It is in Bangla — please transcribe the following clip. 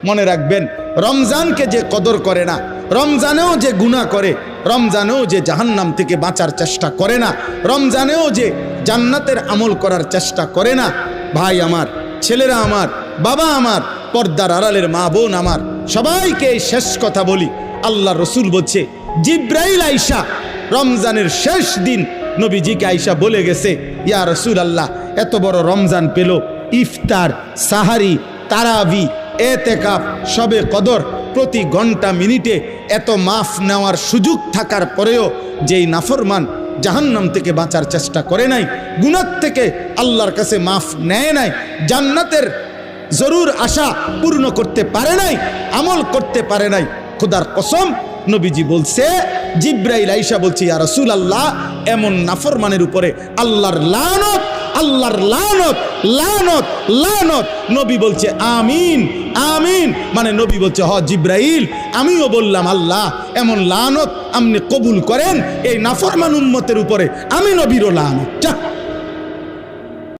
মনে রাখবেন, রমজানকে যে কদর করে না, রমজানেও যে গুনাহ করে, রমজানেও যে জাহান্নাম থেকে বাঁচার চেষ্টা করে না, রমজানেও যে জান্নাতের আমল করার চেষ্টা করে না, ভাই আমার, ছেলেরা আমার, বাবা আমার, পর্দার আড়ালের মা বোন আমার, সবাইকে এই শেষ কথা বলি। আল্লাহ রসুল বলছে, জিব্রাইল আইসা রমজানের শেষ দিন নবীজিকে আইসা বলে গেছে, ইয়া রসুল আল্লাহ, এত বড় রমজান পেল, ইফতার, সাহারি, তারাবি, এতেকাফ, শবে কদর, প্রতি ঘন্টা মিনিটে এত মাফ নেওয়ার সুযোগ থাকার পরেও যেই নাফরমান জাহান্নাম থেকে বাঁচার চেষ্টা করে নাই, গুনাহ থেকে আল্লাহর কাছে মাফ নেয় নাই, জান্নাতের জরুর আশা পূর্ণ করতে পারে নাই, আমল করতে পারে নাই, খোদার কসম নবীজি বলছে, জিব্রাইল আইসা বলছে, ইয়া রাসূলুল্লাহ, এমন নাফরমানের উপরে আল্লাহর লানত, আল্লাহর লানত, লানত, লানত। নবী বলছে আমিন, আমিন। মানে নবী বলছে, হ জিব্রাইল, আমিও বললাম আল্লাহ এমন লানত আপনি কবুল করেন এই নাফরমান উম্মতের উপরে, আমি নবীরও লানত।